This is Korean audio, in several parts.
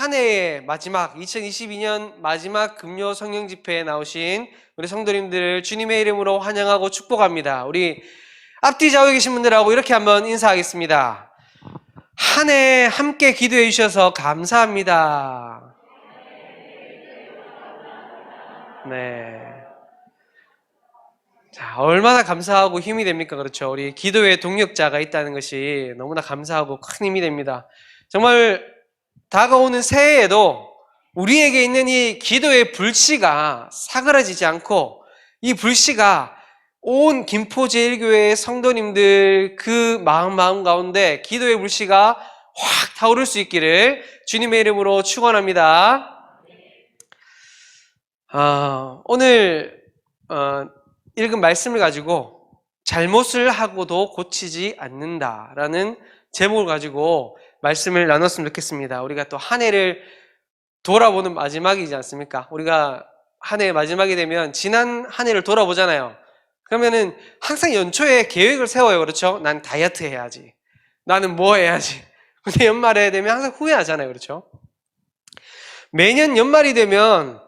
한 해의 마지막 2022년 마지막 금요 성령 집회에 나오신 우리 성도님들을 주님의 이름으로 환영하고 축복합니다. 우리 앞뒤 좌우에 계신 분들하고 이렇게 한번 인사하겠습니다. 한 해 함께 기도해 주셔서 감사합니다. 네. 자, 얼마나 감사하고 힘이 됩니까? 그렇죠. 우리 기도의 동력자가 있다는 것이 너무나 감사하고 큰 힘이 됩니다. 정말 다가오는 새해에도 우리에게 있는 이 기도의 불씨가 사그라지지 않고 이 불씨가 온 김포제일교회 성도님들 그 마음 가운데 기도의 불씨가 확 타오를 수 있기를 주님의 이름으로 축원합니다. 오늘 읽은 말씀을 가지고 잘못을 하고도 고치지 않는다라는 제목을 가지고 말씀을 나눴으면 좋겠습니다. 우리가 또 한 해를 돌아보는 마지막이지 않습니까? 우리가 한 해의 마지막이 되면 지난 한 해를 돌아보잖아요. 그러면은 항상 연초에 계획을 세워요. 그렇죠? 난 다이어트 해야지. 나는 뭐 해야지. 근데 연말에 되면 항상 후회하잖아요. 그렇죠? 매년 연말이 되면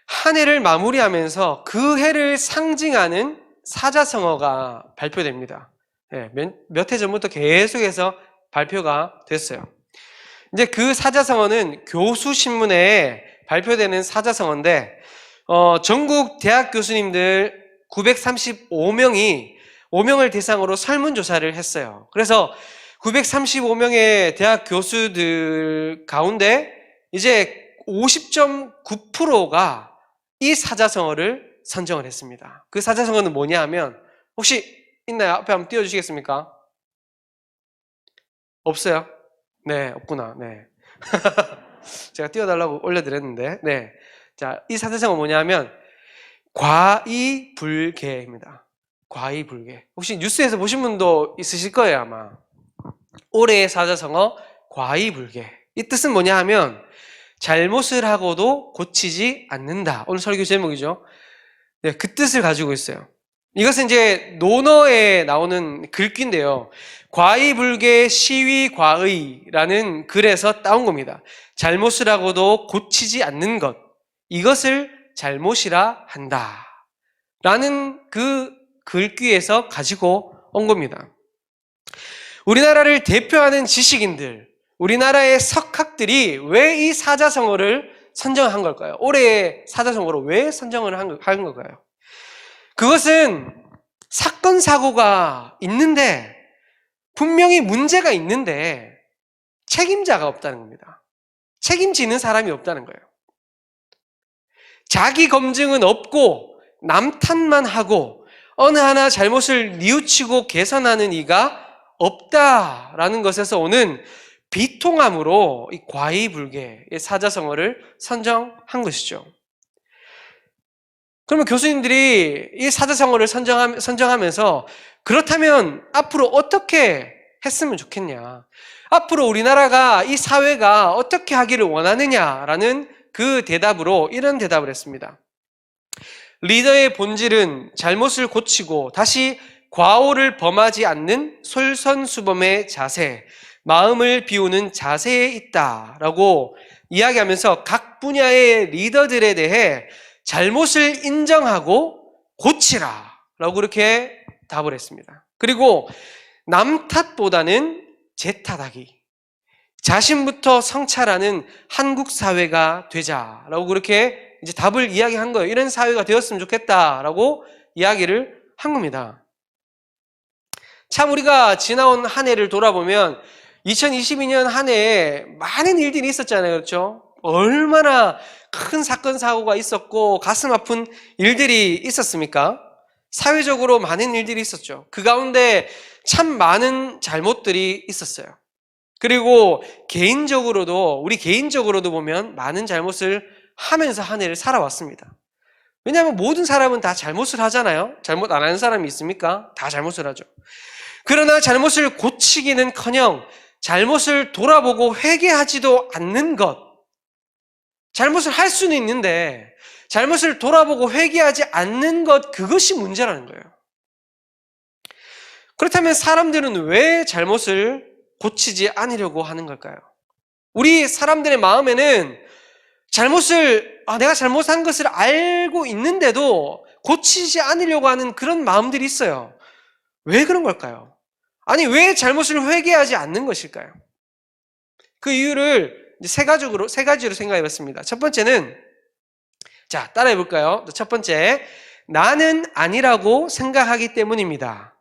한 해를 마무리하면서 그 해를 상징하는 사자성어가 발표됩니다. 네, 몇 해 전부터 계속해서 발표가 됐어요. 이제 그 사자성어는 교수신문에 발표되는 사자성어인데 전국 대학 교수님들 935명을 대상으로 설문조사를 했어요. 그래서 935명의 대학 교수들 가운데 이제 50.9%가 이 사자성어를 선정을 했습니다. 그 사자성어는 뭐냐 하면 혹시 있나요? 앞에 한번 띄워주시겠습니까? 없어요? 네, 없구나. 네. 제가 띄워달라고 올려드렸는데, 네. 자, 이 사자성어 뭐냐 하면 과이불개입니다. 과이불개. 혹시 뉴스에서 보신 분도 있으실 거예요, 아마. 올해의 사자성어 과이불개. 이 뜻은 뭐냐 하면 잘못을 하고도 고치지 않는다. 오늘 설교 제목이죠. 네, 그 뜻을 가지고 있어요. 이것은 이제 논어에 나오는 글귀인데요. 과이불개 시위과의라는 글에서 따온 겁니다. 잘못을 하고도 고치지 않는 것. 이것을 잘못이라 한다. 라는 그 글귀에서 가지고 온 겁니다. 우리나라를 대표하는 지식인들, 우리나라의 석학들이 왜 이 사자성어를 선정한 걸까요? 올해의 사자성어로 왜 선정을 한 걸까요? 그것은 사건, 사고가 있는데 분명히 문제가 있는데 책임자가 없다는 겁니다. 책임지는 사람이 없다는 거예요. 자기 검증은 없고 남 탓만 하고 어느 하나 잘못을 뉘우치고 개선하는 이가 없다라는 것에서 오는 비통함으로 이 과이불개의 사자성어를 선정한 것이죠. 그러면 교수님들이 이 사자성어를 선정하면서 그렇다면 앞으로 어떻게 했으면 좋겠냐? 앞으로 우리나라가 이 사회가 어떻게 하기를 원하느냐라는 그 대답으로 이런 대답을 했습니다. 리더의 본질은 잘못을 고치고 다시 과오를 범하지 않는 솔선수범의 자세, 마음을 비우는 자세에 있다라고 이야기하면서 각 분야의 리더들에 대해 잘못을 인정하고 고치라 라고 그렇게 답을 했습니다. 그리고 남 탓보다는 제 탓하기, 자신부터 성찰하는 한국 사회가 되자라고 그렇게 이제 답을 이야기한 거예요. 이런 사회가 되었으면 좋겠다라고 이야기를 한 겁니다. 참 우리가 지나온 한 해를 돌아보면 2022년 한 해에 많은 일들이 있었잖아요. 그렇죠? 얼마나 큰 사건, 사고가 있었고 가슴 아픈 일들이 있었습니까? 사회적으로 많은 일들이 있었죠. 그 가운데 참 많은 잘못들이 있었어요. 그리고 우리 개인적으로도 보면 많은 잘못을 하면서 한 해를 살아왔습니다. 왜냐하면 모든 사람은 다 잘못을 하잖아요. 잘못 안 하는 사람이 있습니까? 다 잘못을 하죠. 그러나 잘못을 고치기는커녕 잘못을 돌아보고 회개하지도 않는 것. 잘못을 할 수는 있는데 잘못을 돌아보고 회개하지 않는 것, 그것이 문제라는 거예요. 그렇다면 사람들은 왜 잘못을 고치지 않으려고 하는 걸까요? 우리 사람들의 마음에는 내가 잘못한 것을 알고 있는데도 고치지 않으려고 하는 그런 마음들이 있어요. 왜 그런 걸까요? 아니, 왜 잘못을 회개하지 않는 것일까요? 그 이유를 세 가지로 생각해 봤습니다. 첫 번째는, 자, 따라해 볼까요? 첫 번째, 나는 아니라고 생각하기 때문입니다.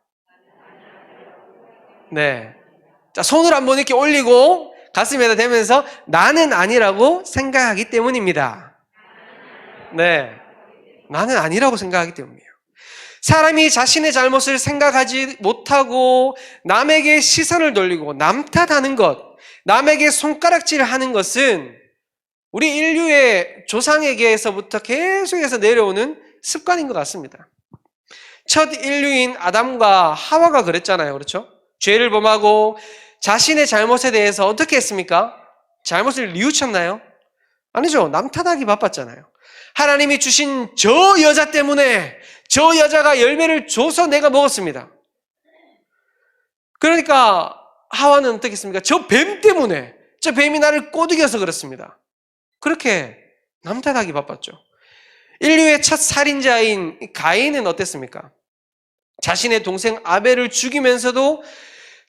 네. 자, 손을 한번 이렇게 올리고 가슴에다 대면서 나는 아니라고 생각하기 때문입니다. 네. 나는 아니라고 생각하기 때문이에요. 사람이 자신의 잘못을 생각하지 못하고 남에게 시선을 돌리고 남 탓하는 것, 남에게 손가락질 하는 것은 우리 인류의 조상에게서부터 계속해서 내려오는 습관인 것 같습니다. 첫 인류인 아담과 하와가 그랬잖아요. 그렇죠? 죄를 범하고 자신의 잘못에 대해서 어떻게 했습니까? 잘못을 뉘우쳤나요? 아니죠. 남 탓하기 바빴잖아요. 하나님이 주신 저 여자 때문에 저 여자가 열매를 줘서 내가 먹었습니다. 그러니까 하와는 어떻게 했습니까? 저 뱀 때문에, 저 뱀이 나를 꼬드겨서 그렇습니다. 그렇게 남 탓하기 바빴죠. 인류의 첫 살인자인 가인은 어땠습니까? 자신의 동생 아벨을 죽이면서도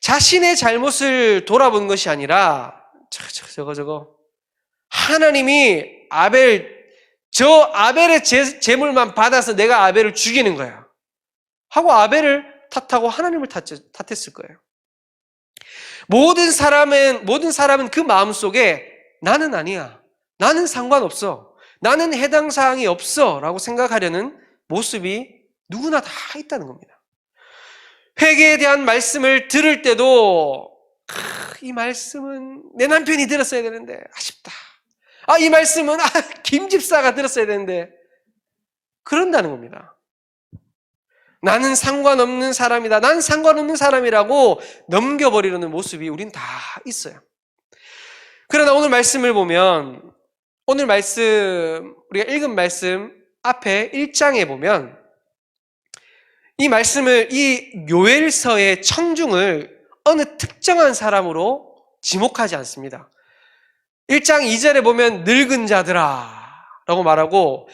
자신의 잘못을 돌아본 것이 아니라 저거 하나님이 아벨의 재물만 받아서 내가 아벨을 죽이는 거야 하고 아벨을 탓하고 하나님을 탓했을 거예요. 모든 사람은 그 마음속에 나는 아니야, 나는 상관없어, 나는 해당 사항이 없어 라고 생각하려는 모습이 누구나 다 있다는 겁니다. 회개에 대한 말씀을 들을 때도 이 말씀은 내 남편이 들었어야 되는데 아쉽다. 이 말씀은 김 집사가 들었어야 되는데, 그런다는 겁니다. 나는 상관없는 사람이다, 난 상관없는 사람이라고 넘겨버리려는 모습이 우린 다 있어요. 그러나 오늘 말씀을 보면, 오늘 말씀, 우리가 읽은 말씀 앞에 1장에 보면 이 요엘서의 청중을 어느 특정한 사람으로 지목하지 않습니다. 1장 2절에 보면 늙은 자들아 라고 말하고,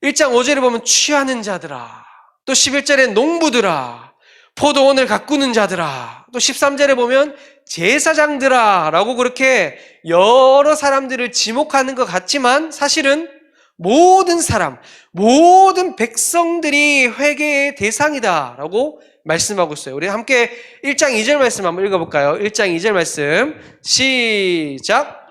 1장 5절에 보면 취하는 자들아, 또 11절에 농부들아, 포도원을 가꾸는 자들아, 또 13절에 보면 제사장들아 라고 그렇게 여러 사람들을 지목하는 것 같지만 사실은 모든 사람, 모든 백성들이 회개의 대상이다 라고 말씀하고 있어요. 우리 함께 1장 2절 말씀 한번 읽어볼까요? 1장 2절 말씀 시작.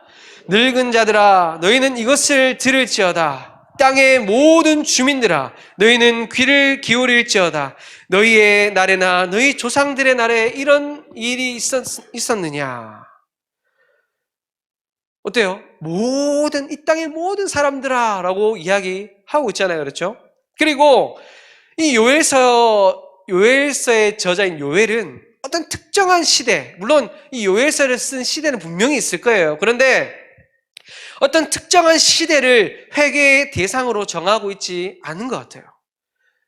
늙은 자들아 너희는 이것을 들을지어다. 땅의 모든 주민들아 너희는 귀를 기울일지어다. 너희의 날에나 너희 조상들의 날에 이런 일이 있었느냐. 어때요? 이 땅의 모든 사람들아 라고 이야기하고 있잖아요. 그렇죠? 그리고 이 요엘서의 저자인 요엘은 어떤 특정한 시대, 물론 이 요엘서를 쓴 시대는 분명히 있을 거예요. 그런데 어떤 특정한 시대를 회개의 대상으로 정하고 있지 않은 것 같아요.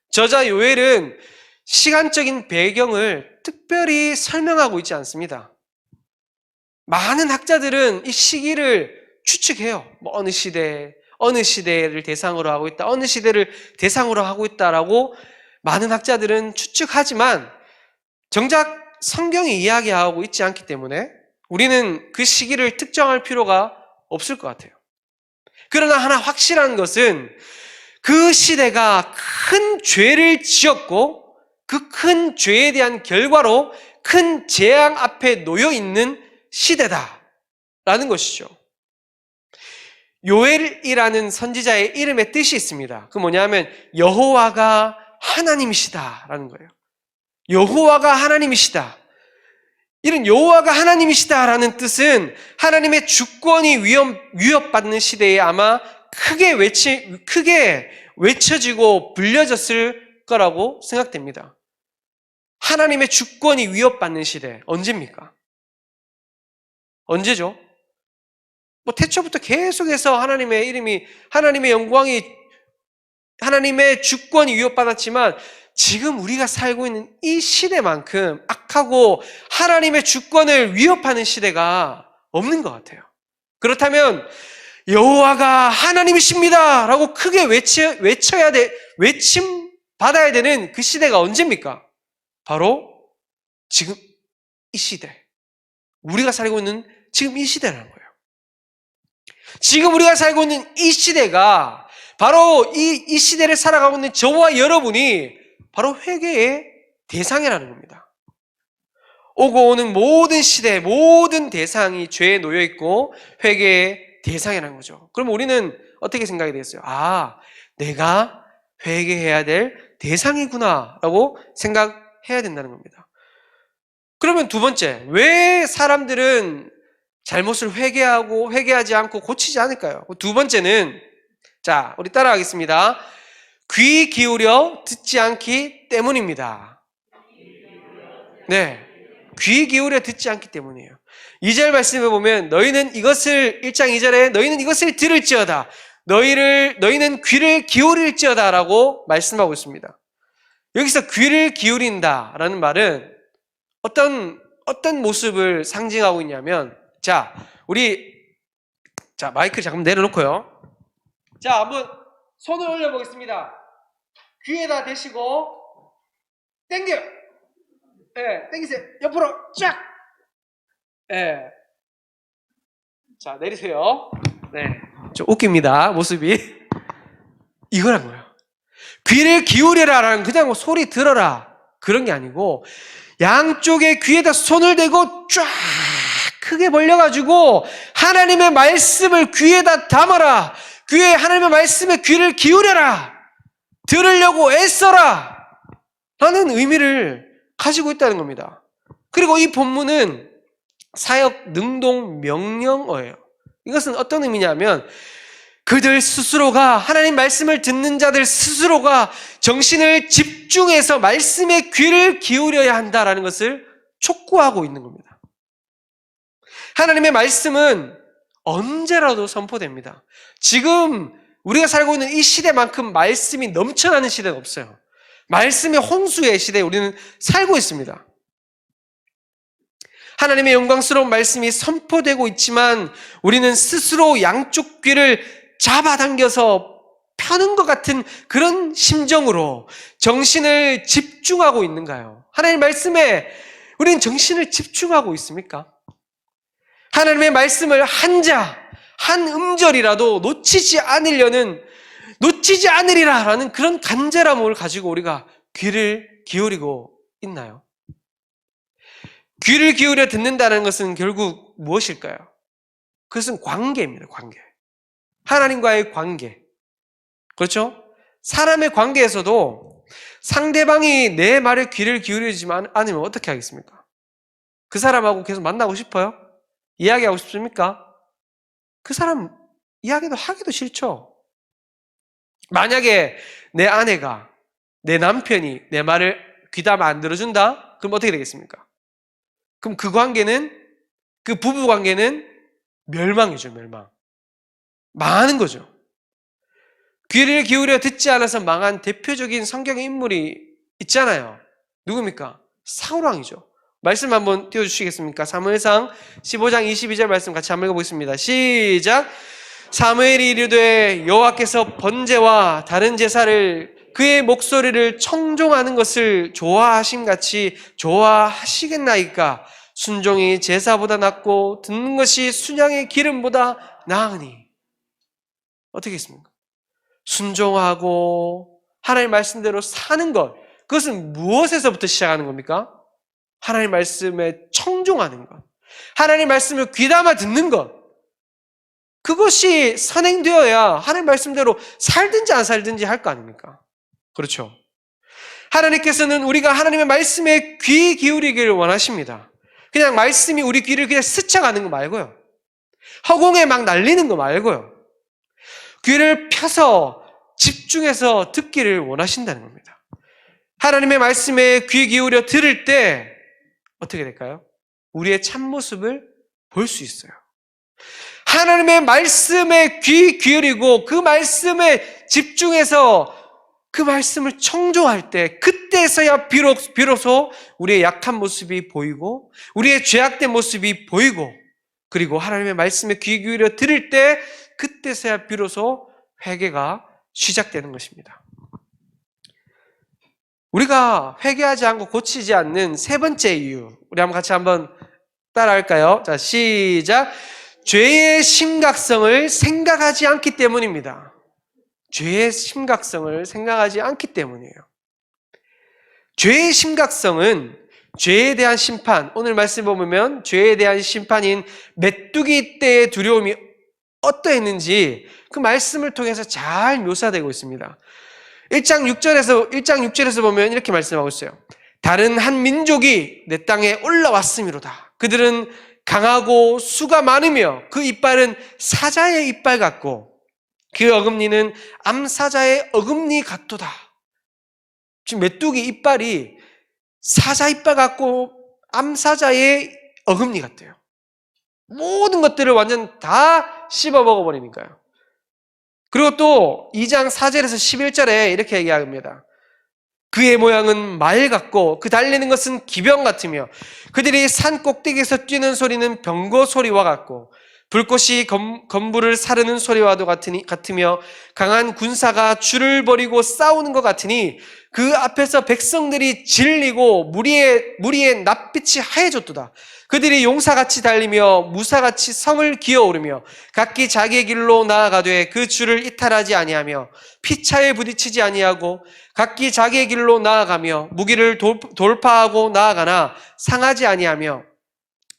저자 요엘은 시간적인 배경을 특별히 설명하고 있지 않습니다. 많은 학자들은 이 시기를 추측해요. 어느 시대를 대상으로 하고 있다, 어느 시대를 대상으로 하고 있다라고 많은 학자들은 추측하지만 정작 성경이 이야기하고 있지 않기 때문에 우리는 그 시기를 특정할 필요가 없을 것 같아요. 그러나 하나 확실한 것은 그 시대가 큰 죄를 지었고 그 큰 죄에 대한 결과로 큰 재앙 앞에 놓여 있는 시대다라는 것이죠. 요엘이라는 선지자의 이름의 뜻이 있습니다. 그 뭐냐면 여호와가 하나님이시다라는 거예요. 여호와가 하나님이시다. 이런 여호와가 하나님이시다라는 뜻은 하나님의 주권이 위협받는 시대에 아마 크게 외쳐지고 불려졌을 거라고 생각됩니다. 하나님의 주권이 위협받는 시대, 언제입니까? 언제죠? 태초부터 계속해서 하나님의 영광이, 하나님의 주권이 위협받았지만 지금 우리가 살고 있는 이 시대만큼 악하고 하나님의 주권을 위협하는 시대가 없는 것 같아요. 그렇다면 여호와가 하나님이십니다 라고 크게 외쳐야 돼, 외침 받아야 되는 그 시대가 언제입니까? 바로 지금 이 시대. 우리가 살고 있는 지금 이 시대라는 거예요. 지금 우리가 살고 있는 이 시대가 바로 이 시대를 살아가고 있는 저와 여러분이 바로 회개의 대상이라는 겁니다. 오고 오는 모든 시대, 모든 대상이 죄에 놓여 있고 회개의 대상이라는 거죠. 그럼 우리는 어떻게 생각이 되겠어요? 아, 내가 회개해야 될 대상이구나 라고 생각해야 된다는 겁니다. 그러면 두 번째, 왜 사람들은 잘못을 회개하지 않고 고치지 않을까요? 두 번째는, 자, 우리 따라하겠습니다. 귀 기울여 듣지 않기 때문입니다. 네, 귀 기울여 듣지 않기 때문이에요. 2절 말씀에 보면 너희는 이것을 1장 2절에 너희는 이것을 들을지어다. 너희는 귀를 기울일지어다 라고 말씀하고 있습니다. 여기서 귀를 기울인다 라는 말은 어떤 모습을 상징하고 있냐면, 자, 마이크를 잠깐 내려놓고요. 자, 한번 손을 올려보겠습니다. 귀에다 대시고, 당겨! 예, 당기세요. 옆으로 쫙! 예. 자, 내리세요. 네. 좀 웃깁니다, 모습이. 이거란 거예요. 귀를 기울여라 라는 그냥 뭐 소리 들어라. 그런 게 아니고, 양쪽에 귀에다 손을 대고 쫙 크게 벌려가지고 하나님의 말씀을 귀에다 담아라. 하나님의 말씀에 귀를 기울여라. 들으려고 애써라. 라는 의미를 가지고 있다는 겁니다. 그리고 이 본문은 사역 능동 명령어예요. 이것은 어떤 의미냐면 그들 스스로가, 하나님 말씀을 듣는 자들 스스로가 정신을 집중해서 말씀에 귀를 기울여야 한다라는 것을 촉구하고 있는 겁니다. 하나님의 말씀은 언제라도 선포됩니다. 지금 우리가 살고 있는 이 시대만큼 말씀이 넘쳐나는 시대는 없어요. 말씀의 홍수의 시대에 우리는 살고 있습니다. 하나님의 영광스러운 말씀이 선포되고 있지만 우리는 스스로 양쪽 귀를 잡아당겨서 펴는 것 같은 그런 심정으로 정신을 집중하고 있는가요? 하나님 말씀에 우리는 정신을 집중하고 있습니까? 하나님의 말씀을 한 음절이라도 놓치지 않으리라라는 그런 간절함을 가지고 우리가 귀를 기울이고 있나요? 귀를 기울여 듣는다는 것은 결국 무엇일까요? 그것은 관계입니다, 관계. 하나님과의 관계. 그렇죠? 사람의 관계에서도 상대방이 내 말에 귀를 기울이지 않으면 어떻게 하겠습니까? 그 사람하고 계속 만나고 싶어요? 이야기하고 싶습니까? 그 사람 이야기도 하기도 싫죠. 만약에 내 아내가, 내 남편이 내 말을 귀담아 안 들어준다? 그럼 어떻게 되겠습니까? 그럼 그 부부 관계는 멸망이죠, 멸망. 망하는 거죠. 귀를 기울여 듣지 않아서 망한 대표적인 성경의 인물이 있잖아요. 누굽니까? 사울왕이죠. 말씀 한번 띄워주시겠습니까? 사무엘상 15장 22절 말씀 같이 한번 읽어보겠습니다. 시작! 사무엘이 이르되 여호와께서 번제와 다른 제사를 그의 목소리를 청종하는 것을 좋아하심같이 좋아하시겠나이까? 순종이 제사보다 낫고 듣는 것이 순양의 기름보다 나으니. 어떻게 했습니까? 순종하고 하나님 말씀대로 사는 것, 그것은 무엇에서부터 시작하는 겁니까? 하나님 말씀에 청종하는 것, 하나님 말씀을 귀담아 듣는 것, 그것이 선행되어야 하나님 말씀대로 살든지 안 살든지 할 거 아닙니까? 그렇죠? 하나님께서는 우리가 하나님의 말씀에 귀 기울이기를 원하십니다. 그냥 말씀이 우리 귀를 그냥 스쳐가는 거 말고요, 허공에 막 날리는 거 말고요, 귀를 펴서 집중해서 듣기를 원하신다는 겁니다. 하나님의 말씀에 귀 기울여 들을 때 어떻게 될까요? 우리의 참모습을 볼 수 있어요. 하나님의 말씀에 귀 기울이고 그 말씀에 집중해서 그 말씀을 청종할 때, 그때서야 비로소 우리의 약한 모습이 보이고 우리의 죄악된 모습이 보이고 그리고 하나님의 말씀에 귀 기울여 들을 때 그때서야 비로소 회개가 시작되는 것입니다. 우리가 회개하지 않고 고치지 않는 세 번째 이유, 우리 한번 따라할까요? 자, 시작. 죄의 심각성을 생각하지 않기 때문입니다. 죄의 심각성을 생각하지 않기 때문이에요. 죄의 심각성은 죄에 대한 심판, 오늘 말씀 보면 죄에 대한 심판인 메뚜기 떼의 두려움이 어떠했는지 그 말씀을 통해서 잘 묘사되고 있습니다. 1장 6절에서 보면 이렇게 말씀하고 있어요. 다른 한 민족이 내 땅에 올라왔음이로다. 그들은 강하고 수가 많으며 그 이빨은 사자의 이빨 같고 그 어금니는 암사자의 어금니 같도다. 지금 메뚜기 이빨이 사자 이빨 같고 암사자의 어금니 같대요. 모든 것들을 완전 다 씹어 먹어버리니까요. 그리고 또 2장 4절에서 11절에 이렇게 얘기합니다. 그의 모양은 말 같고 그 달리는 것은 기병 같으며 그들이 산 꼭대기에서 뛰는 소리는 병거 소리와 같고 불꽃이 건물을 사르는 소리와도 같으며 강한 군사가 줄을 벌이고 싸우는 것 같으니 그 앞에서 백성들이 질리고 무리의 낯빛이 하얘졌도다. 그들이 용사같이 달리며 무사같이 성을 기어오르며 각기 자기의 길로 나아가되 그 줄을 이탈하지 아니하며 피차에 부딪히지 아니하고 각기 자기의 길로 나아가며 무기를 돌파하고 나아가나 상하지 아니하며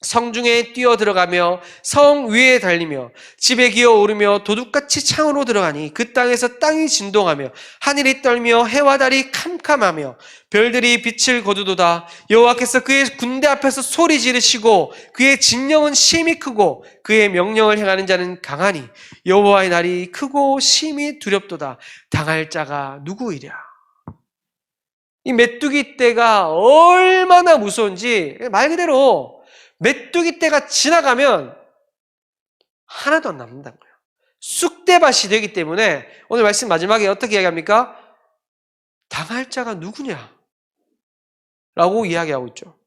성중에 뛰어들어가며 성 위에 달리며 집에 기어오르며 도둑같이 창으로 들어가니 그 땅에서 땅이 진동하며 하늘이 떨며 해와 달이 캄캄하며 별들이 빛을 거두도다. 여호와께서 그의 군대 앞에서 소리 지르시고 그의 진영은 심히 크고 그의 명령을 행하는 자는 강하니 여호와의 날이 크고 심히 두렵도다. 당할 자가 누구이랴. 이 메뚜기 떼가 얼마나 무서운지 말 그대로 메뚜기 떼가 지나가면 하나도 안 남는다는 거예요. 쑥대밭이 되기 때문에 오늘 말씀 마지막에 어떻게 이야기합니까? 당할 자가 누구냐? 라고 이야기하고 있죠.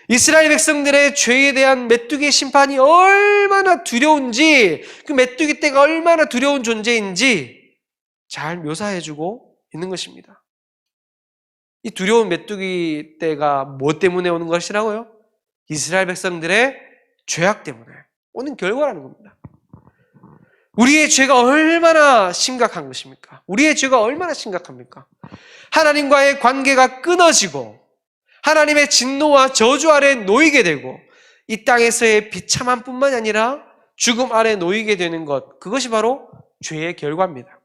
이스라엘 백성들의 죄에 대한 메뚜기의 심판이 얼마나 두려운지, 그 메뚜기 떼가 얼마나 두려운 존재인지 잘 묘사해주고 있는 것입니다. 이 두려운 메뚜기 떼가 뭐 때문에 오는 것이라고요? 이스라엘 백성들의 죄악 때문에 오는 결과라는 겁니다. 우리의 죄가 얼마나 심각한 것입니까? 우리의 죄가 얼마나 심각합니까? 하나님과의 관계가 끊어지고 하나님의 진노와 저주 아래 놓이게 되고 이 땅에서의 비참함뿐만 아니라 죽음 아래 놓이게 되는 것, 그것이 바로 죄의 결과입니다.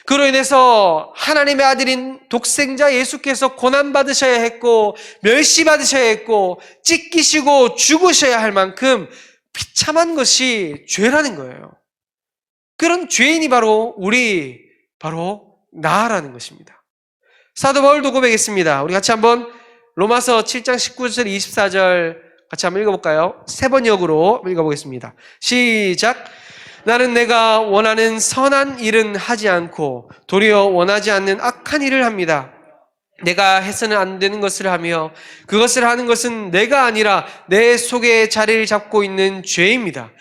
그로 인해서 하나님의 아들인 독생자 예수께서 고난받으셔야 했고 멸시받으셔야 했고 찢기시고 죽으셔야 할 만큼 비참한 것이 죄라는 거예요. 그런 죄인이 바로 나라는 것입니다. 사도 바울도 고백했습니다. 우리 같이 한번 로마서 7장 19절 24절 같이 한번 읽어볼까요? 세 번역으로 읽어보겠습니다. 시작. 나는 내가 원하는 선한 일은 하지 않고 도리어 원하지 않는 악한 일을 합니다. 내가 해서는 안 되는 것을 하며 그것을 하는 것은 내가 아니라 내 속에 자리를 잡고 있는 죄입니다.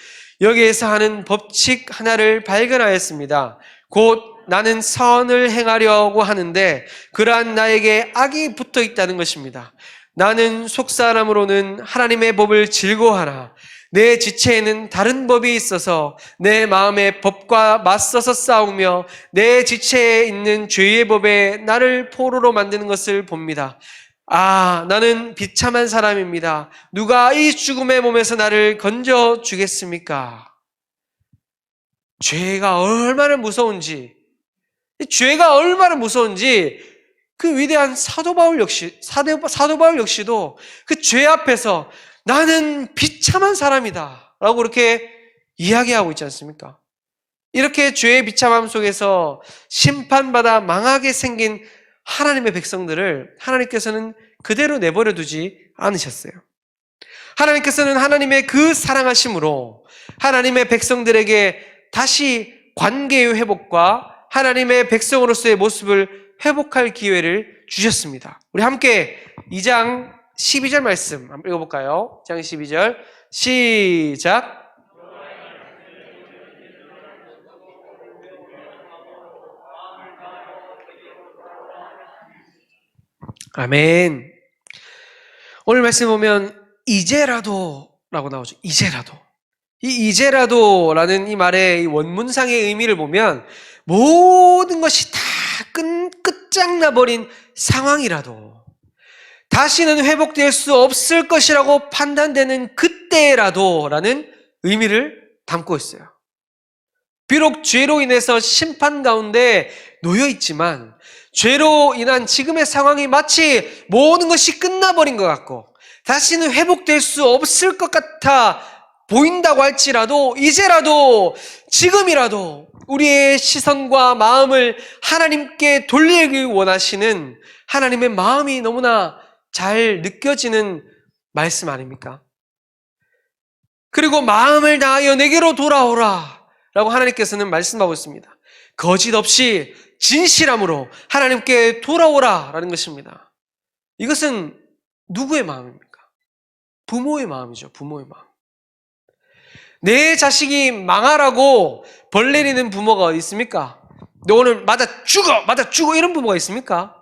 여기에서 하는 법칙 하나를 발견하였습니다. 곧 나는 선을 행하려고 하는데 그러한 나에게 악이 붙어 있다는 것입니다. 나는 속사람으로는 하나님의 법을 즐거워하나 내 지체에는 다른 법이 있어서 내 마음의 법과 맞서서 싸우며 내 지체에 있는 죄의 법에 나를 포로로 만드는 것을 봅니다. 나는 비참한 사람입니다. 누가 이 죽음의 몸에서 나를 건져 주겠습니까? 죄가 얼마나 무서운지, 그 위대한 사도 바울 역시도 그 죄 앞에서 나는 비참한 사람이다 라고 그렇게 이야기하고 있지 않습니까? 이렇게 죄의 비참함 속에서 심판받아 망하게 생긴 하나님의 백성들을 하나님께서는 그대로 내버려 두지 않으셨어요. 하나님께서는 하나님의 그 사랑하심으로 하나님의 백성들에게 다시 관계의 회복과 하나님의 백성으로서의 모습을 회복할 기회를 주셨습니다. 우리 함께 2장 12절 말씀 한번 읽어볼까요? 2장 12절 시작. 아멘. 오늘 말씀 보면 이제라도 라고 나오죠. 이제라도. 이 이제라도라는 이 말의 이 원문상의 의미를 보면 모든 것이 다 끝장나버린 상황이라도, 다시는 회복될 수 없을 것이라고 판단되는 그때라도 라는 의미를 담고 있어요. 비록 죄로 인해서 심판 가운데 놓여 있지만, 죄로 인한 지금의 상황이 마치 모든 것이 끝나버린 것 같고 다시는 회복될 수 없을 것 같아 보인다고 할지라도, 이제라도, 지금이라도 우리의 시선과 마음을 하나님께 돌리기 원하시는 하나님의 마음이 너무나 잘 느껴지는 말씀 아닙니까? 그리고 마음을 다하여 내게로 돌아오라 라고 하나님께서는 말씀하고 있습니다. 거짓 없이 진실함으로 하나님께 돌아오라 라는 것입니다. 이것은 누구의 마음입니까? 부모의 마음이죠. 부모의 마음. 내 자식이 망하라고 벌 내리는 부모가 어디 있습니까? 너 오늘 맞아 죽어 이런 부모가 있습니까?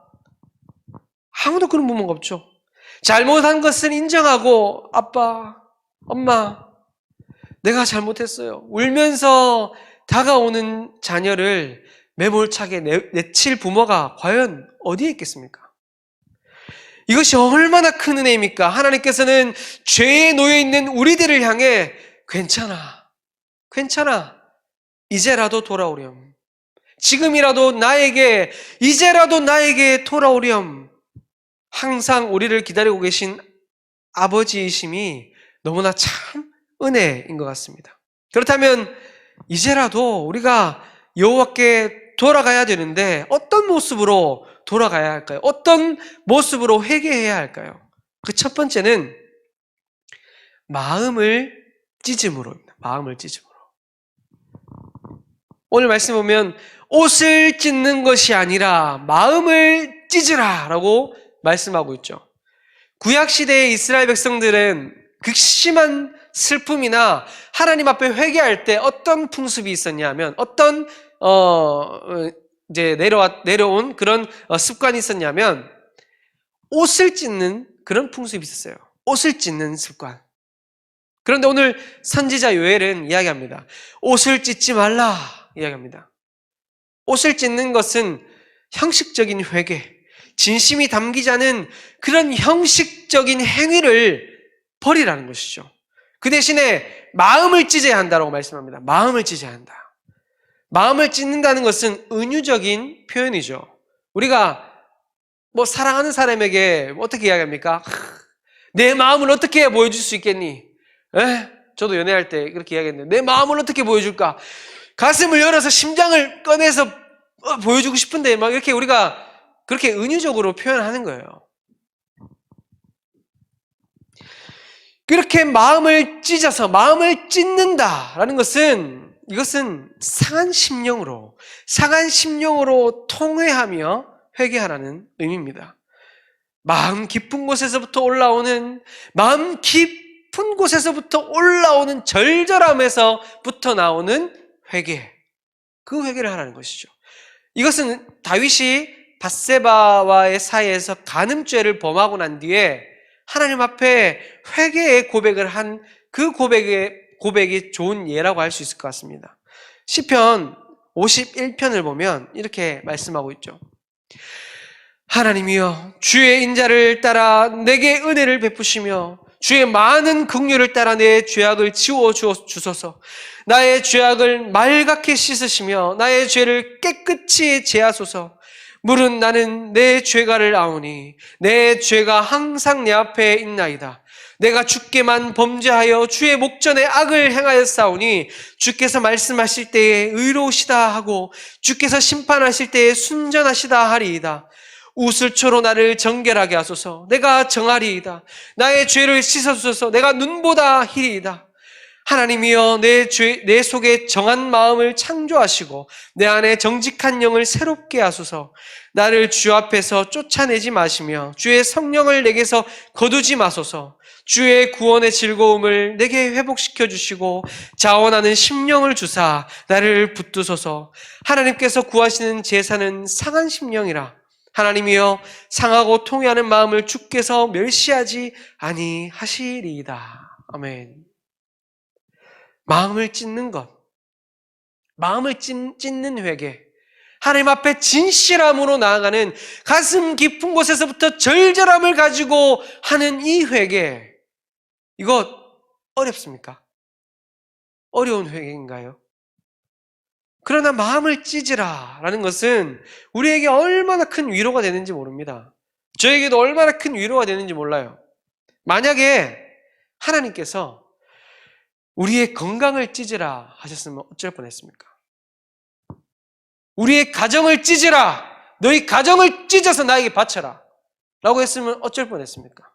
아무도 그런 부모가 없죠. 잘못한 것을 인정하고 아빠, 엄마, 내가 잘못했어요. 울면서 다가오는 자녀를 매몰차게 내칠 부모가 과연 어디에 있겠습니까? 이것이 얼마나 큰 은혜입니까? 하나님께서는 죄에 놓여있는 우리들을 향해 괜찮아. 이제라도 돌아오렴. 지금이라도 이제라도 나에게 돌아오렴. 항상 우리를 기다리고 계신 아버지이심이 너무나 참 은혜인 것 같습니다. 그렇다면 이제라도 우리가 여호와께 돌아가야 되는데 어떤 모습으로 돌아가야 할까요? 어떤 모습으로 회개해야 할까요? 그 첫 번째는 마음을 찢음으로입니다. 마음을 찢음으로. 오늘 말씀 보면 옷을 찢는 것이 아니라 마음을 찢으라 라고 말씀하고 있죠. 구약시대의 이스라엘 백성들은 극심한 슬픔이나 하나님 앞에 회개할 때 어떤 풍습이 있었냐면, 어떤 이제 내려온 그런 습관이 있었냐면, 옷을 찢는 그런 풍습이 있었어요. 옷을 찢는 습관. 그런데 오늘 선지자 요엘은 이야기합니다. 옷을 찢지 말라 이야기합니다. 옷을 찢는 것은 형식적인 회개, 진심이 담기지 않은 그런 형식적인 행위를 버리라는 것이죠. 그 대신에 마음을 찢어야 한다고 말씀합니다. 마음을 찢어야 한다. 마음을 찢는다는 것은 은유적인 표현이죠. 우리가 사랑하는 사람에게 어떻게 이야기합니까? 내 마음을 어떻게 보여줄 수 있겠니? 저도 연애할 때 그렇게 이야기했는데, 내 마음을 어떻게 보여줄까? 가슴을 열어서 심장을 꺼내서 보여주고 싶은데 막 이렇게 우리가 그렇게 은유적으로 표현하는 거예요. 그렇게 마음을 찢어서 마음을 찢는다라는 것은, 이것은 상한 심령으로 통회하며 회개하라는 의미입니다. 마음 깊은 곳에서부터 올라오는 절절함에서부터 나오는 회개, 그 회개를 하라는 것이죠. 이것은 다윗이 밧세바와의 사이에서 간음죄를 범하고 난 뒤에 하나님 앞에 회개의 고백을 한 그 고백이 좋은 예라고 할 수 있을 것 같습니다. 시편 51편을 보면 이렇게 말씀하고 있죠. 하나님이여, 주의 인자를 따라 내게 은혜를 베푸시며 주의 많은 긍휼을 따라 내 죄악을 지워 주소서. 나의 죄악을 말갛게 씻으시며 나의 죄를 깨끗이 제하소서. 물은 나는 내 죄가를 아오니 내 죄가 항상 내 앞에 있나이다. 내가 주께만 범죄하여 주의 목전에 악을 행하였사오니 주께서 말씀하실 때에 의로우시다 하고 주께서 심판하실 때에 순전하시다 하리이다. 우슬초로 나를 정결하게 하소서. 내가 정하리이다. 나의 죄를 씻어주소서. 내가 눈보다 희리이다. 하나님이여 내 속에 정한 마음을 창조하시고 내 안에 정직한 영을 새롭게 하소서. 나를 주 앞에서 쫓아내지 마시며 주의 성령을 내게서 거두지 마소서. 주의 구원의 즐거움을 내게 회복시켜 주시고 자원하는 심령을 주사 나를 붙드소서. 하나님께서 구하시는 제사는 상한 심령이라. 하나님이여 상하고 통회하는 마음을 주께서 멸시하지 아니하시리이다. 아멘. 마음을 찢는 것, 마음을 찢는 회개, 하나님 앞에 진실함으로 나아가는 가슴 깊은 곳에서부터 절절함을 가지고 하는 이 회개, 이거 어렵습니까? 어려운 회개인가요? 그러나 마음을 찢으라 라는 것은 우리에게 얼마나 큰 위로가 되는지 모릅니다. 저에게도 얼마나 큰 위로가 되는지 몰라요. 만약에 하나님께서 우리의 건강을 찢으라 하셨으면 어쩔 뻔했습니까? 우리의 가정을 찢으라, 너희 가정을 찢어서 나에게 바쳐라 라고 했으면 어쩔 뻔했습니까?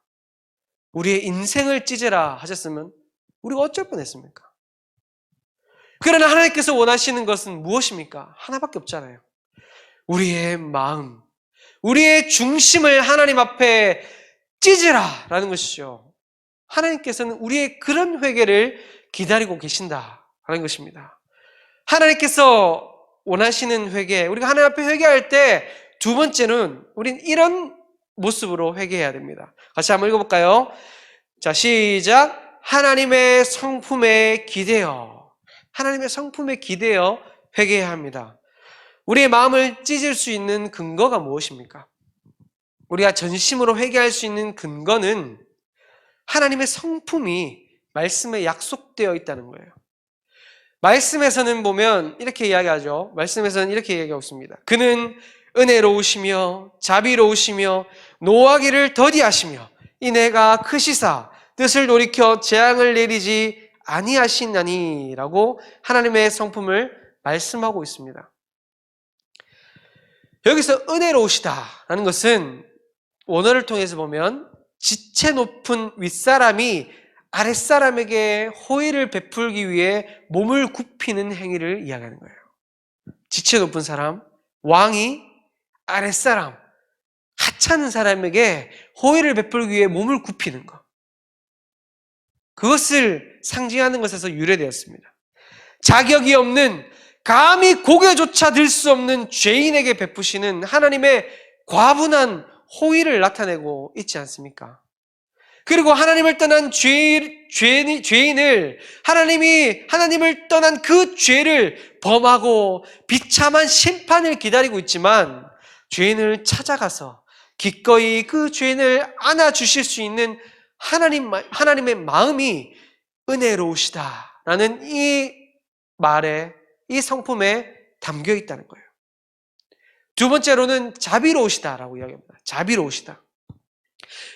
우리의 인생을 찢으라 하셨으면 우리가 어쩔 뻔했습니까? 그러나 하나님께서 원하시는 것은 무엇입니까? 하나밖에 없잖아요. 우리의 마음, 우리의 중심을 하나님 앞에 찢으라 라는 것이죠. 하나님께서는 우리의 그런 회개를 기다리고 계신다라는 것입니다. 하나님께서 원하시는 회개, 우리가 하나님 앞에 회개할 때 두 번째는 우린 이런 모습으로 회개해야 됩니다. 같이 한번 읽어볼까요? 자, 시작. 하나님의 성품에 기대어, 하나님의 성품에 기대어 회개해야 합니다. 우리의 마음을 찢을 수 있는 근거가 무엇입니까? 우리가 전심으로 회개할 수 있는 근거는 하나님의 성품이 말씀에 약속되어 있다는 거예요. 말씀에서는 보면 이렇게 이야기하죠. 말씀에서는 이렇게 이야기하고 있습니다. 그는 은혜로우시며 자비로우시며 노하기를 더디하시며 인애가 크시사 뜻을 돌이켜 재앙을 내리지 아니하시나니 라고 하나님의 성품을 말씀하고 있습니다. 여기서 은혜로우시다라는 것은 원어를 통해서 보면 지체 높은 윗사람이 아랫사람에게 호의를 베풀기 위해 몸을 굽히는 행위를 이야기하는 거예요. 지체 높은 사람, 왕이 아랫사람, 하찮은 사람에게 호의를 베풀기 위해 몸을 굽히는 것. 그것을 상징하는 것에서 유래되었습니다. 자격이 없는, 감히 고개조차 들 수 없는 죄인에게 베푸시는 하나님의 과분한 호의를 나타내고 있지 않습니까? 그리고 하나님을 떠난 죄인을 하나님을 떠난 그 죄를 범하고 비참한 심판을 기다리고 있지만 죄인을 찾아가서 기꺼이 그 죄인을 안아주실 수 있는 하나님의 마음이 은혜로우시다라는 이 말에, 이 성품에 담겨 있다는 거예요. 두 번째로는 자비로우시다라고 이야기합니다. 자비로우시다.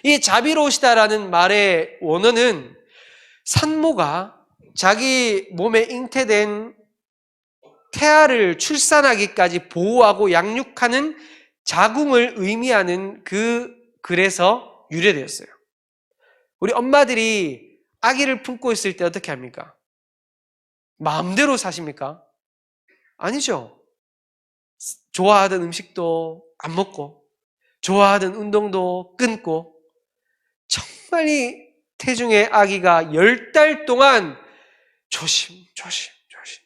이 자비로우시다라는 말의 원어는 산모가 자기 몸에 잉태된 태아를 출산하기까지 보호하고 양육하는 자궁을 의미하는 그 글에서 유래되었어요. 우리 엄마들이 아기를 품고 있을 때 어떻게 합니까? 마음대로 사십니까? 아니죠. 좋아하던 음식도 안 먹고 좋아하던 운동도 끊고 정말 이 태중의 아기가 10달 동안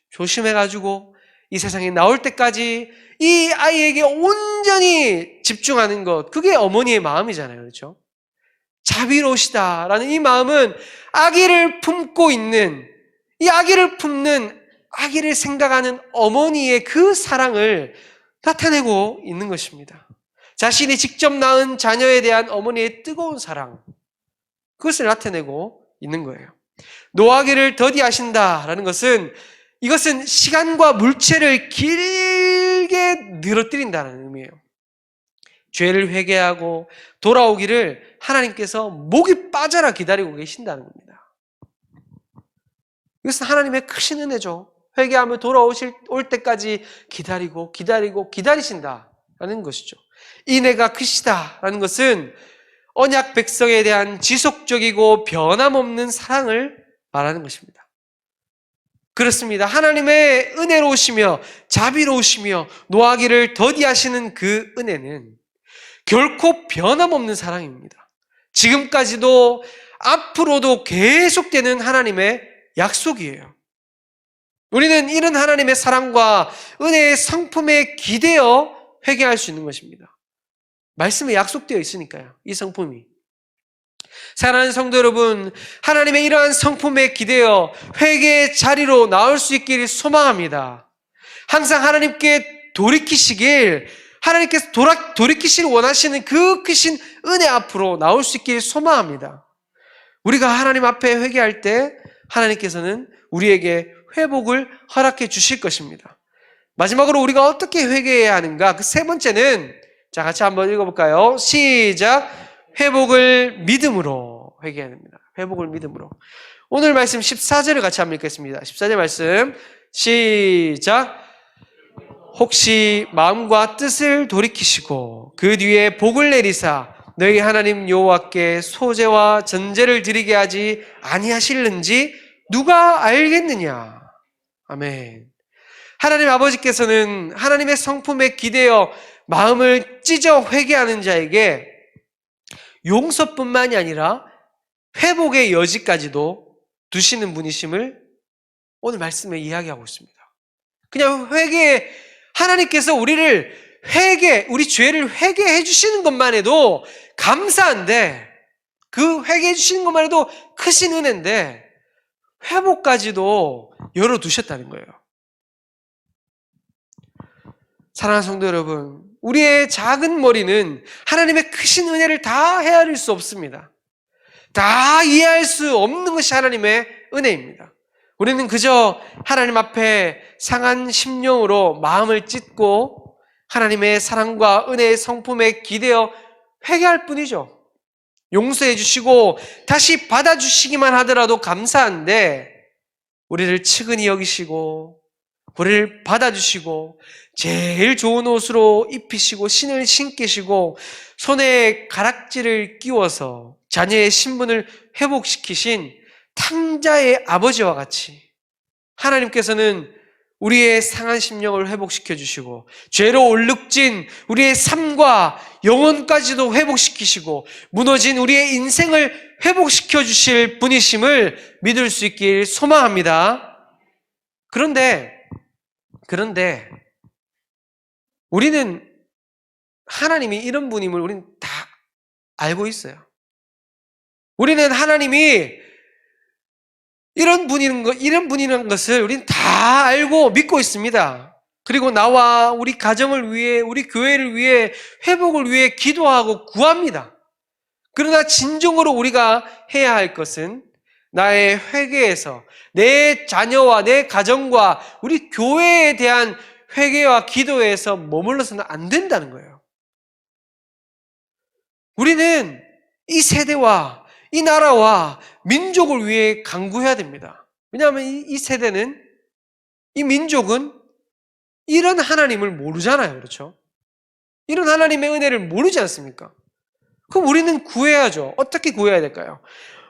조심해가지고 이 세상에 나올 때까지 이 아이에게 온전히 집중하는 것, 그게 어머니의 마음이잖아요. 그렇죠? 자비로우시다라는 이 마음은 아기를 품고 있는, 이 아기를 품는, 아기를 생각하는 어머니의 그 사랑을 나타내고 있는 것입니다. 자신이 직접 낳은 자녀에 대한 어머니의 뜨거운 사랑, 그것을 나타내고 있는 거예요. 노하기를 더디하신다라는 것은, 이것은 시간과 물체를 길게 늘어뜨린다는 의미예요. 죄를 회개하고 돌아오기를 하나님께서 목이 빠져라 기다리고 계신다는 겁니다. 이것은 하나님의 크신 은혜죠. 회개하며 올 때까지 기다리신다라는 것이죠. 인애가 크시다라는 것은 언약 백성에 대한 지속적이고 변함없는 사랑을 말하는 것입니다. 그렇습니다. 하나님의 은혜로우시며 자비로우시며 노하기를 더디하시는 그 은혜는 결코 변함없는 사랑입니다. 지금까지도 앞으로도 계속되는 하나님의 약속이에요. 우리는 이런 하나님의 사랑과 은혜의 성품에 기대어 회개할 수 있는 것입니다. 말씀에 약속되어 있으니까요. 이 성품이. 사랑하는 성도 여러분, 하나님의 이러한 성품에 기대어 회개의 자리로 나올 수 있기를 소망합니다. 항상 하나님께 돌이키시길, 하나님께서 돌이키시길 원하시는 그 크신 은혜 앞으로 나올 수 있기를 소망합니다. 우리가 하나님 앞에 회개할 때 하나님께서는 우리에게 회복을 허락해 주실 것입니다. 마지막으로 우리가 어떻게 회개해야 하는가? 그 세 번째는, 자, 같이 한번 읽어볼까요? 시작! 회복을 믿음으로 회개해야 됩니다. 회복을 믿음으로. 오늘 말씀 14절을 같이 한번 읽겠습니다. 14절 말씀 시작! 혹시 마음과 뜻을 돌이키시고 그 뒤에 복을 내리사 너희 하나님 여호와께 소제와 전제를 드리게 하지 아니하실는지 누가 알겠느냐? 아멘. 하나님 아버지께서는 하나님의 성품에 기대어 마음을 찢어 회개하는 자에게 용서뿐만이 아니라 회복의 여지까지도 두시는 분이심을 오늘 말씀에 이야기하고 있습니다. 그냥 하나님께서 우리 죄를 회개해 주시는 것만 해도 감사한데, 그 회개해 주시는 것만 해도 크신 은혜인데, 회복까지도 열어두셨다는 거예요. 사랑하는 성도 여러분, 우리의 작은 머리는 하나님의 크신 은혜를 다 헤아릴 수 없습니다. 다 이해할 수 없는 것이 하나님의 은혜입니다. 우리는 그저 하나님 앞에 상한 심령으로 마음을 찢고 하나님의 사랑과 은혜의 성품에 기대어 회개할 뿐이죠. 용서해 주시고 다시 받아주시기만 하더라도 감사한데, 우리를 측은히 여기시고 우리를 받아주시고 제일 좋은 옷으로 입히시고 신을 신기시고 손에 가락지를 끼워서 자녀의 신분을 회복시키신 탕자의 아버지와 같이 하나님께서는 우리의 상한 심령을 회복시켜 주시고 죄로 얼룩진 우리의 삶과 영혼까지도 회복시키시고 무너진 우리의 인생을 회복시켜 주실 분이심을 믿을 수 있길 소망합니다. 그런데 우리는 하나님이 이런 분임을 우리는 다 알고 있어요. 우리는 하나님이 이런 분이라는 것을 우리는 다 알고 믿고 있습니다. 그리고 나와 우리 가정을 위해, 우리 교회를 위해, 회복을 위해 기도하고 구합니다. 그러나 진정으로 우리가 해야 할 것은 나의 회개에서 내 자녀와 내 가정과 우리 교회에 대한 회개와 기도에서 머물러서는 안 된다는 거예요. 우리는 이 세대와 이 나라와 민족을 위해 간구해야 됩니다. 왜냐하면 이 세대는, 이 민족은 이런 하나님을 모르잖아요. 그렇죠? 이런 하나님의 은혜를 모르지 않습니까? 그럼 우리는 구해야죠. 어떻게 구해야 될까요?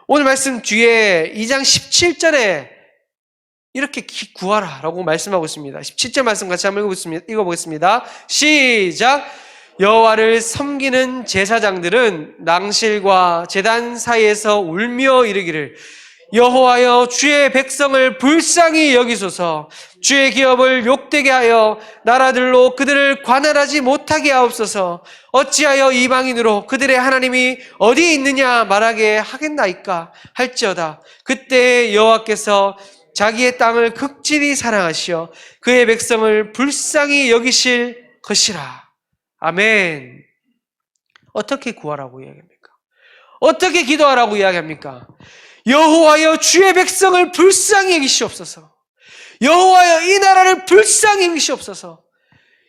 오늘 말씀 뒤에 2장 17절에 이렇게 구하라 라고 말씀하고 있습니다. 17절 말씀 같이 한번 읽어보겠습니다. 시작! 여호와를 섬기는 제사장들은 낭실과 제단 사이에서 울며 이르기를 여호와여 주의 백성을 불쌍히 여기소서 주의 기업을 욕되게 하여 나라들로 그들을 관할하지 못하게 하옵소서 어찌하여 이방인으로 그들의 하나님이 어디에 있느냐 말하게 하겠나이까 할지어다 그때 여호와께서 자기의 땅을 극진히 사랑하시어 그의 백성을 불쌍히 여기실 것이라. 아멘. 어떻게 구하라고 이야기합니까? 어떻게 기도하라고 이야기합니까? 여호와여 주의 백성을 불쌍히 여기시옵소서. 여호와여 이 나라를 불쌍히 여기시옵소서.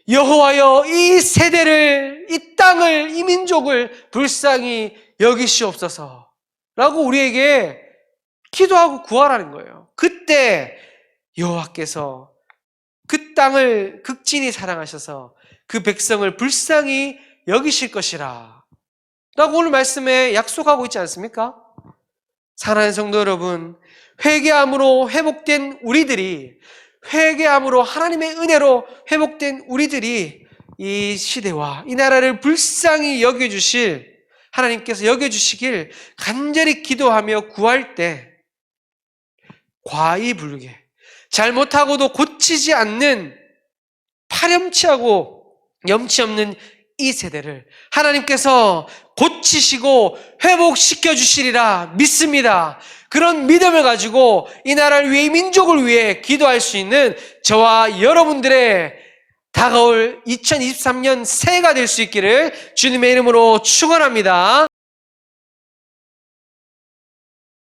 여호와여 이 세대를, 이 땅을, 이 민족을 불쌍히 여기시옵소서 라고 우리에게 기도하고 구하라는 거예요. 그때 여호와께서 그 땅을 극진히 사랑하셔서 그 백성을 불쌍히 여기실 것이라 라고 오늘 말씀에 약속하고 있지 않습니까? 사랑하는 성도 여러분, 회개함으로 회복된 우리들이, 회개함으로 하나님의 은혜로 회복된 우리들이 이 시대와 이 나라를 불쌍히 여겨주실, 하나님께서 여겨주시길 간절히 기도하며 구할 때 과의불개, 잘못하고도 고치지 않는 파렴치하고 염치 없는 이 세대를 하나님께서 고치시고 회복시켜 주시리라 믿습니다. 그런 믿음을 가지고 이 나라를 위해, 이 민족을 위해 기도할 수 있는 저와 여러분들의 다가올 2023년 새해가 될 수 있기를 주님의 이름으로 축원합니다.